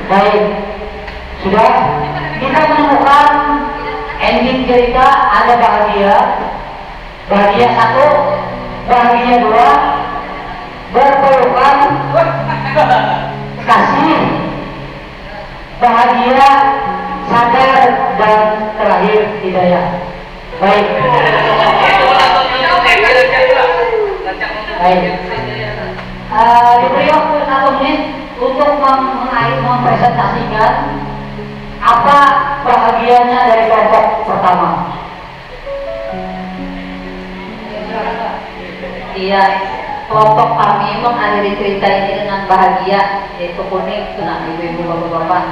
Baik, sudah kita menemukan ending cerita ada bahagia, bahagia satu, bahagia dua, berpelukan, kasih, bahagia, sadar, dan terakhir hidayah. Baik. Baik. Diberi waktu 1 menit untuk mempresentasikan apa bahagianya dari kelompok pertama. Iya, kelompok kami mengakhiri cerita ini dengan bahagia, yaitu kuning, tenang ibu-ibu bapak-bapak.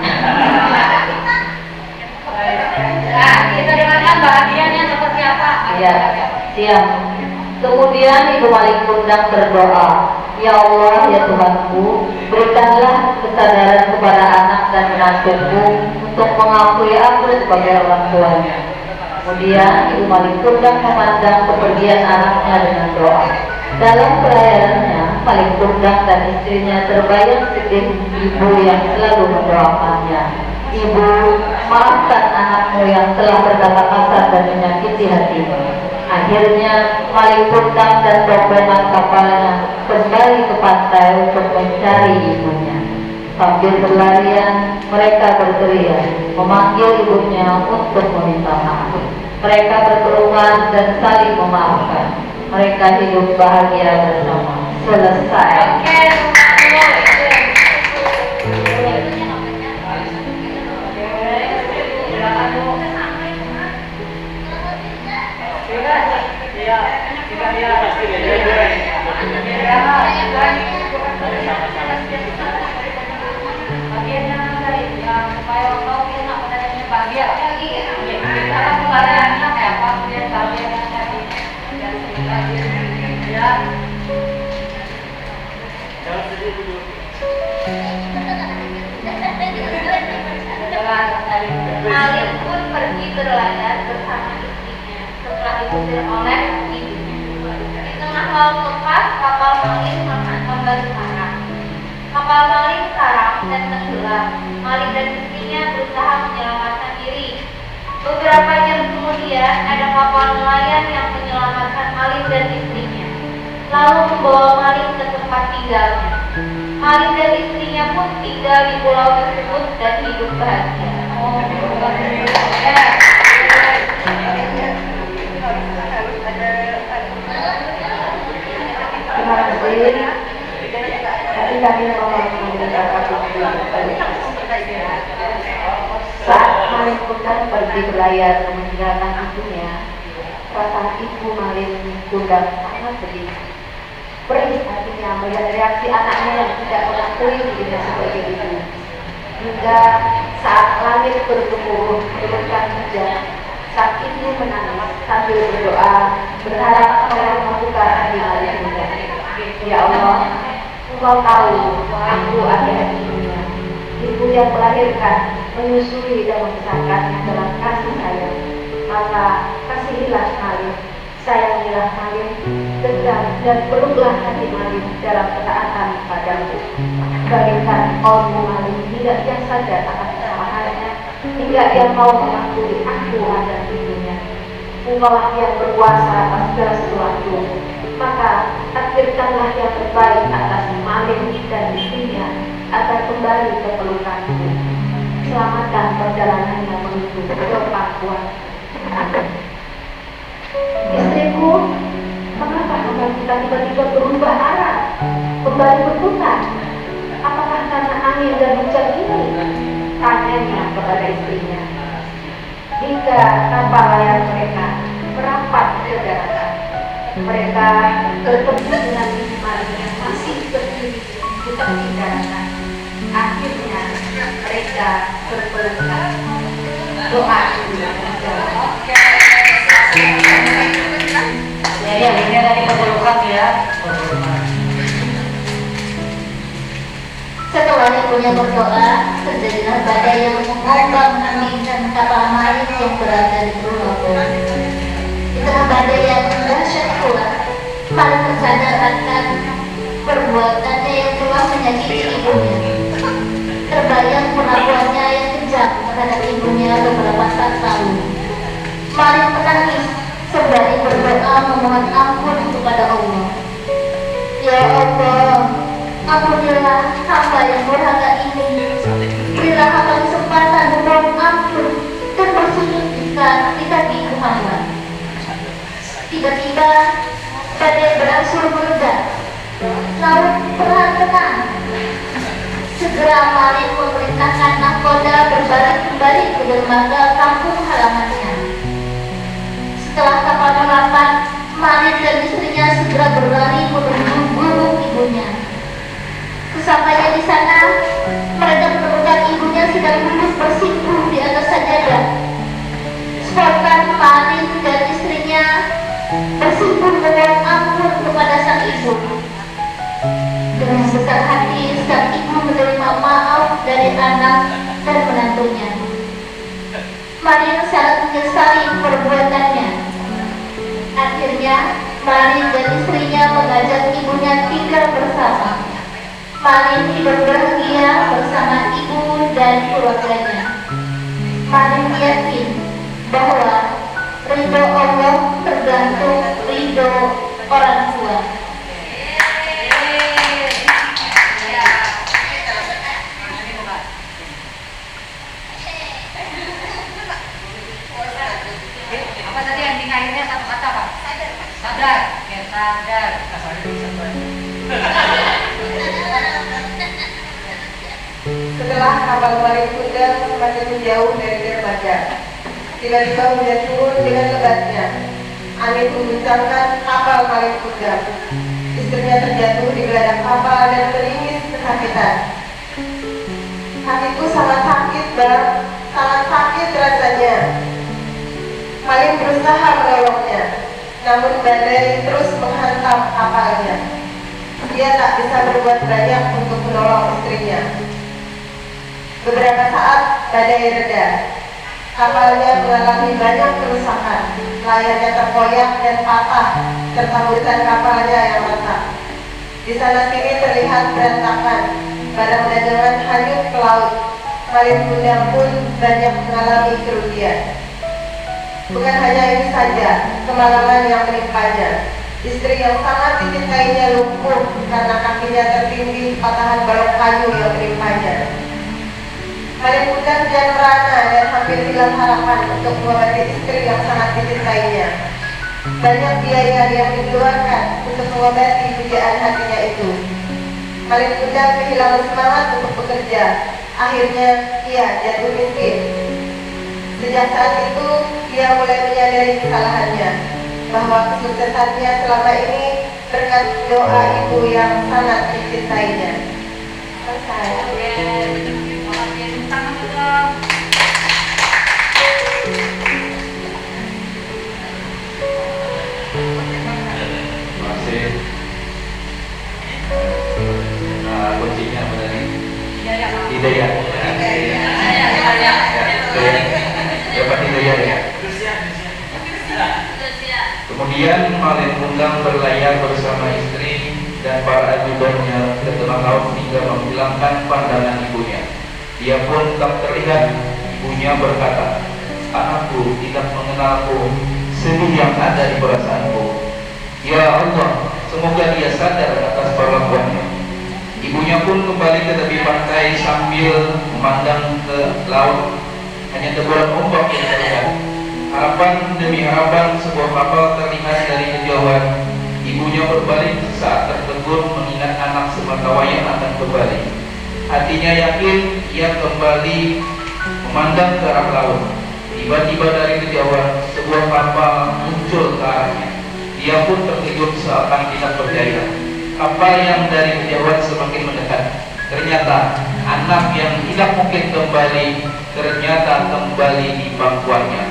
Nah, kita dengarkan bahagianya seperti apa? Iya, siap. Kemudian Ibu Malik Kundang berdoa, ya Allah, ya Tuhanku, berikanlah kesadaran kepada anak dan menantuku untuk mengakui aku sebagai orang tuanya. Kemudian Ibu Malik Kundang memandang kepergian anaknya dengan doa. Dalam pelayanannya, Malik Kundang dan istrinya terbayang sedih ibu yang selalu mendoakannya. Ibu, maafkan anakmu yang telah berkata kasar dan menyakiti hatimu. Akhirnya Malik Kundang dan rombongan kapalnya kembali ke pantai untuk mencari ibunya. Sambil berlarian, mereka berteriak, memanggil ibunya untuk meminta maaf. Mereka berpelukan dan saling memaafkan. Mereka hidup bahagia bersama. Selesai. Malik pun pergi berlayar bersama istrinya setelah diusir oleh ibunya. Di tengah laut lepas, kapal Malik membalik arah. Kapal Malik karam dan tenggelam. Malik dan istrinya berusaha menyelamatkan diri. Beberapa jam kemudian ada kapal nelayan yang menyelamatkan Malik dan istrinya, lalu membawa Malik ke tempat tinggalnya. Malik dan istrinya pun tinggal di pulau tersebut dan hidup bahagia. Terima kasih. Tadi kami saat Malik Kundang pergi berlayar meninggalkan ibunya, perasaan ibu Malik Kundang sangat sedih. Perih hatinya melihat reaksi anaknya yang tidak mengakui dirinya sebagai ibu. Hingga saat langit bergemuruh menurunkan hujan, sang ibu menangis sambil berdoa, berharap Allah membuka hati Malik Kundang. Ya Allah, Engkau tahu aku adalah ibunya, ibu yang melahirkan, menyusui dan membesarkannya dalam kasih sayang. Maka kasihilah Malik, sayangilah Malik, genggam dan peluklah hati Malik dalam ketaatan padamu. Berikan kaummu Malik hingga dia sadar akan kesalahannya, hingga dia mau mengakui aku adalah ibunya. Engkaulah yang berkuasa atas segala sesuatu, maka takdirkanlah yang terbaik atas Malik dan istrinya agar kembali ke pelukanku. Selamatkan perjalanannya menuju ke Papua. Istriku, mengapa hamba kita tiba-tiba berubah arah, kembali berputar? Apakah karena angin dan hujan ini? Tanyanya kepada istrinya. Hingga kapal layar mereka merapat ke daratan. Mereka bertemu dengan Malik yang masih berdiri di tepi daratan. Akhirnya mereka berpelukan. Doa dijawab. Ya, ini tadi berpelukan ya. Setelah ibunya berdoa, terjadilah badai yang mengombang-ambingkan kapal Malik yang berada di pulau. Di tengah badai yang dahsyat pula, Malik tersadar akan perbuatannya yang telah menyakiti ibunya. yang perlakuannya yang kejam terhadap ibunya beberapa saat lalu. Maria menangis sembari berdoa memohon ampun kepada Allah. Ya Allah, ampunilah hamba yang durhaka ini. Berilah hamba kesempatan memohon ampun dan bersujud di kaki ibu hamba. Tiba-tiba badai berangsur mereda, laut perlahan tenang. Segera Malik memerintahkan nahkoda berbalik kembali ke dermaga kampung halamannya. Setelah kapal merapat, Malik dan istrinya segera berlari menuju gubuk ibunya. Kesampainya di sana, mereka menemukan ibunya sedang duduk bersimpuh di atas sajadah. Spontan Malik dan istrinya bersimpuh memohon ampun kepada sang ibu. Dengan besar hati, sang ibu menerima maaf dari anak dan menantunya. Maria sangat menyesali perbuatannya. Akhirnya, Maria dan istrinya mengajak ibunya tinggal bersama. Maria hidup bahagia bersama ibu dan keluarganya. Maria yakin bahwa ridho Allah tergantung ridho orang tua. Apa tadi ending akhirnya satu kata Pak? Sadar. Ya, sadar. Setelah kapal Malik kuda semakin menjauh dari dermaga, tiba-tiba hujan turun dengan lebatnya. Angin mengguncangkan kapal Malik kuda. Istrinya terjatuh di geladak kapal dan menangis kesakitan. Hatiku sangat sakit, Bang. Sangat sakit rasanya. Malik berusaha menolongnya, namun badai terus menghantam kapalnya. Dia tak bisa berbuat banyak untuk menolong istrinya. Beberapa saat badai reda. Kapalnya mengalami banyak kerusakan, layarnya terkoyak dan patah, serta hutan kapalnya yang retak. Di sana sini terlihat berantakan, barang dagangan hanyut ke laut. Malik Bunda pun banyak mengalami kerugian. Bukan hanya itu saja, kemalangan yang menimpanya. Istri yang sangat dicintainya lumpuh karena kakinya tertindih patahan balok kayu yang menimpanya. Malik Bunda kian merana dan hampir hilang harapan untuk mengobati istri yang sangat dicintainya. Banyak biaya yang dikeluarkan untuk mengobati pujaan hatinya itu. Malik Bunda kehilangan semangat untuk bekerja. Akhirnya ia jatuh miskin. Sejak saat itu, ia mulai menyadari kesalahannya, bahwa kesuksesannya selama ini berkat doa ibu yang sangat dicintainya. Selesai. Masih. Nah, kuncinya apa tadi? Hidayah. Dapat hidayah ya. Kemudian Malik Mundang berlayar bersama istri dan para ajudannya ke tengah laut hingga menghilangkan pandangan ibunya. Dia pun tak terlihat. Ibunya berkata, "Anakku tidak mengenalku, sedih yang ada di perasaanku. Ya Allah, semoga dia sadar atas perlakuannya." Ibunya pun kembali ke tepi pantai sambil memandang ke laut. Hanya tebaran ombak yang terlihat. Harapan demi harapan sebuah kapal terlihat dari kejauhan. Ibunya berbalik saat tertegun mengingat anak sematawayang akan kembali. Hatinya yakin ia kembali memandang ke arah laut. Tiba-tiba dari kejauhan sebuah kapal muncul ke arahnya. Dia pun terkejut seakan tidak percaya. Kapal yang dari kejauhan semakin mendekat. Ternyata anak yang tidak mungkin kembali ternyata kembali di pangkuannya,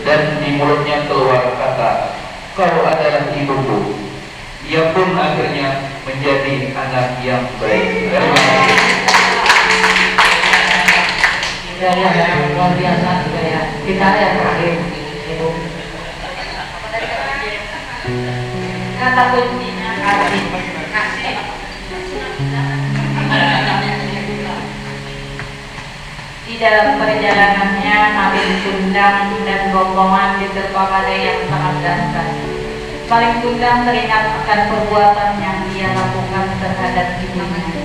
dan di mulutnya keluar kata, "Kau adalah ibuku." Ia pun akhirnya menjadi anak yang baik. Terima kasih. Hidayah yang luar biasa juga ya. Kita yang terakhir Ibu. Kata kuncinya kasih. Di dalam perjalanannya Malin Kundang dan rombongan diterpa badai yang sangat dahsyat. Malin Kundang teringat akan perbuatan yang dia lakukan terhadap ibunya.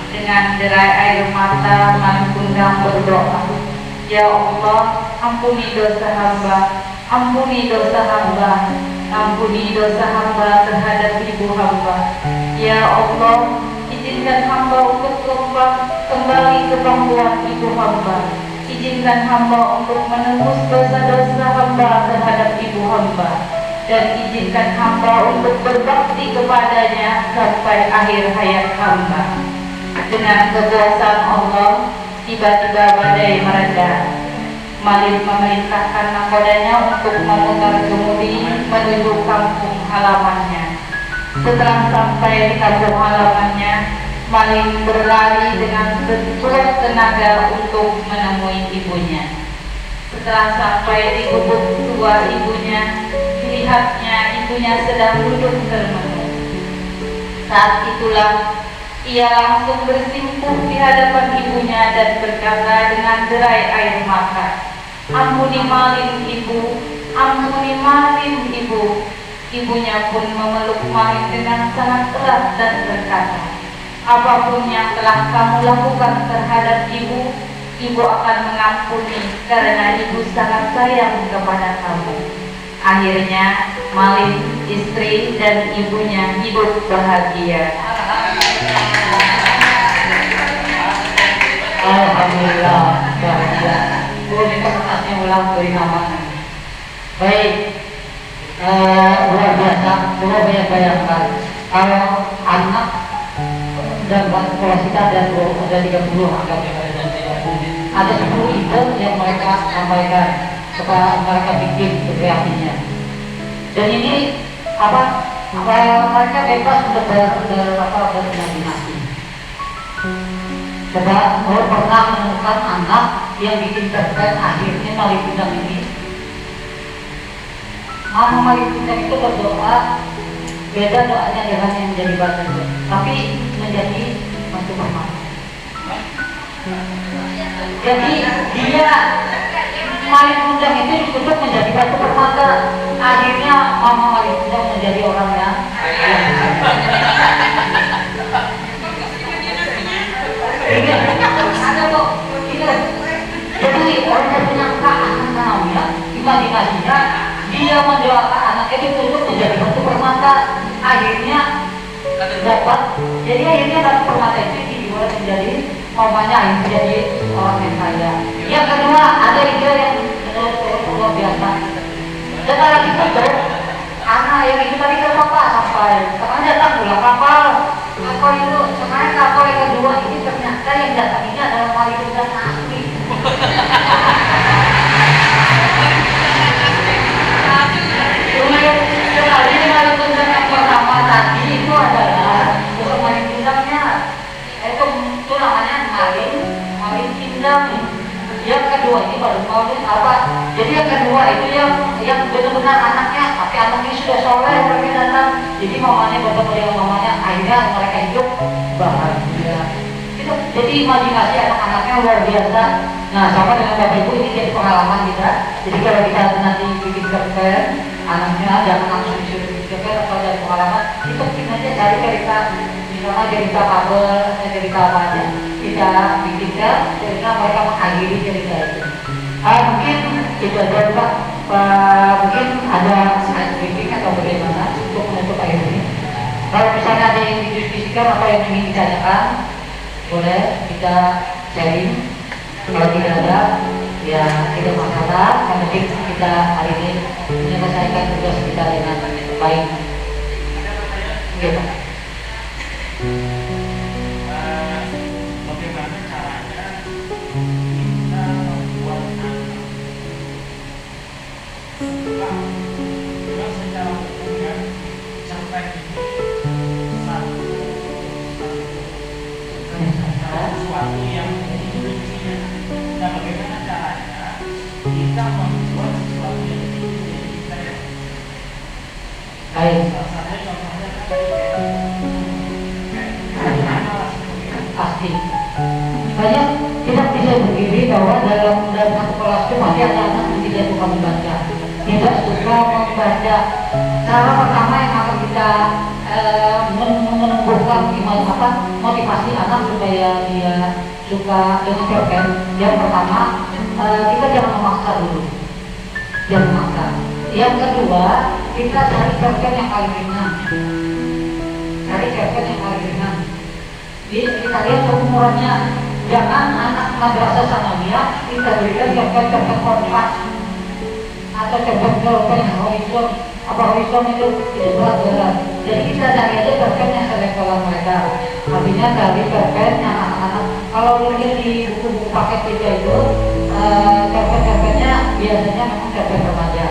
Dengan derai air mata, Malin Kundang berdoa, "Ya Allah, ampuni dosa hamba, ampuni dosa hamba, ampuni dosa hamba terhadap ibu hamba. Ya Allah, izinkan hamba untuk kembali ke pangkuan ibu hamba. Izinkan hamba untuk menebus dosa-dosa hamba terhadap ibu hamba. Dan izinkan hamba untuk berbakti kepadanya sampai akhir hayat hamba." Dengan kekuasaan Allah, tiba-tiba badai mereda. Malin memerintahkan nakodanya untuk memutar kemudi menuju kampung halamannya. Setelah sampai di kampung halamannya, Malin berlari dengan sekuat tenaga untuk menemui ibunya. Setelah sampai di gubuk tua ibunya, dilihatnya ibunya sedang duduk termenung. Saat itulah ia langsung bersimpuh di hadapan ibunya dan berkata dengan derai air mata, "Ampuni Malin ibu, ampuni Malin ibu." Ibunya pun memeluk Malin dengan sangat erat dan berkata, "Apapun yang telah kamu lakukan terhadap ibu, ibu akan mengampuni karena ibu sangat sayang kepada kamu." Akhirnya Malin, istri dan ibunya hidup bahagia. Alhamdulillah, bahagia. Ini kertasnya ulang beri nama. Baik, luar biasa. Coba bayangkan kalau anak dan kalau kita ada 30 anggapnya ada 10 ide yang mereka sampaikan kepada mereka bikin kreasinya. Dan ini mereka bebas untuk berimajinasi. Coba kalau pernah menemukan anak yang bikin cerpen akhirnya Malin Kundang ini. Mama Malin Kundang itu berdoa, beda doanya dengan yang menjadi batin, tapi menjadi mantu mama. Jadi dia Malin Kundang itu dikutuk menjadi batu permata. Akhirnya Mama Malin Kundang menjadi orang yang ada kok. Jadi orang yang menyangka anak namanya imajinasinya dia mendoakan anaknya dikutuk menjadi batu permata. Akhirnya dapat. Jadi akhirnya batu permata itu dibuat menjadi mamanya menjadi orang yang kaya. Yang kedua ada ide yang luar biasa. Dan lagi itu anak yang itu tadi ke papa sampai sekarang datang pulang kapal itu sekarang kapal yang kedua ini ternyata yang datang ini adalah Malin Kundang asli. Kemudian Malin Kundang yang pertama tadi itu adalah bukan Malin Kundangnya, itu namanya Malin Kundang. Yang kedua ini baru Malin apa? Jadi yang kedua itu yang benar-benar anaknya, tapi anaknya sudah soleh mereka datang. Jadi mamanya bertemu dengan mamanya, akhirnya mereka hidup bahagia. Itu jadi imajinasi anak-anaknya luar biasa. Nah sama dengan bapak ibu ini jadi pengalaman kita. Jadi kalau kita nanti bikin cerpen, anaknya jangan langsung disuruh bikin cerpen atau dari pengalaman. Itu kita aja cari cerita, misalnya cerita kabel, cerita apa aja. Kita bikinkan cerita mereka mengakhiri cerita itu. Mungkin itu aja Pak. Mungkin ada slide briefing atau bagaimana untuk menutup akhir ini. Kalau misalnya ada yang didiskusikan apa yang ingin ditanyakan, boleh kita sharing. Kalau tidak ada, ya tidak masalah. Yang penting kita hari ini menyelesaikan tugas kita dengan baik. Oke Pak. Bagaimana caranya kita membuat suka dengan secara hukum yang cerpen ini sesuatu yang intinya. Dan bagaimana caranya kita membuat sesuatu yang intinya. Baik. Salah contohnya Pasti banyak tidak bisa berdiri bahwa pasti ada anak yang tidak suka membaca, tidak suka membaca. Cara pertama yang akan kita menumbuhkan motivasi anak supaya dia suka dengan cerpen. Yang pertama, kita jangan memaksa dulu, jangan memaksa. Yang kedua, kita cari cerpen yang paling ringan, cari cerpen yang paling ringan. Kita lihat umurannya. Jangan anak madrasah sanawiyah kita berikan cerpen kompas atau cerpen yang horizon itu berat. Jadi kita cari aja cerpen yang selevelan mereka. Artinya dari cerpen yang anak-anak. Kalau dilihat di buku-buku paket kita itu cerpen-cerpennya biasanya memang cerpen remaja.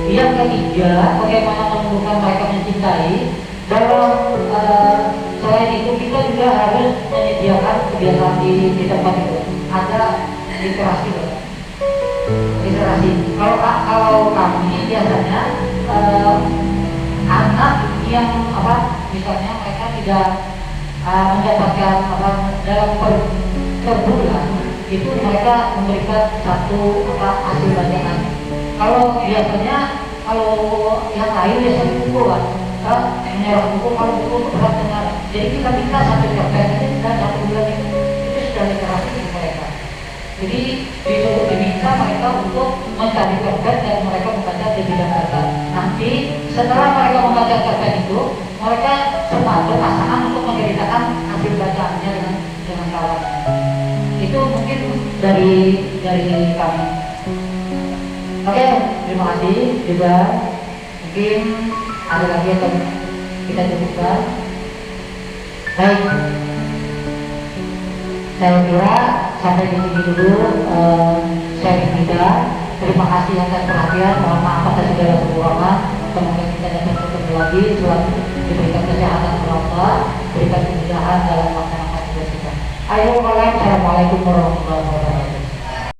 Yang ketiga, bagaimana menumbuhkan mereka mencintai. Dalam selain itu kita juga harus menyediakan kebiasaan di tempat itu ada literasi. Kalau kami biasanya anak yang misalnya mereka tidak mendapatkan dalam per bulan itu mereka memberikan satu hasil bacaan. Kalau biasanya kalau yang lain biasanya buku menyerah buku, kalau buku berat dengar. Jadi kita minta satu cerpen ini dan 1 bulan itu sudah literasi di mereka. Jadi disuruh diminta mereka untuk mencari cerpen dan mereka membaca di bidang data. Nanti setelah mereka membaca cerpen itu, mereka sempat berpasangan untuk menceritakan hasil bacaannya dengan kawan. Itu mungkin dari kami. Oke, terima kasih juga. Mungkin ada lagi yang kita cukupkan. Baik, saya kira sampai di sini dulu sharing kita. Terima kasih atas perhatian. Mohon maaf atas segala kekurangan. Semoga kita dapat bertemu lagi. Selalu diberikan kesehatan Allah, berikan kemudahan dalam melaksanakan tugas kita. Ayo, assalamualaikum warahmatullahi wabarakatuh.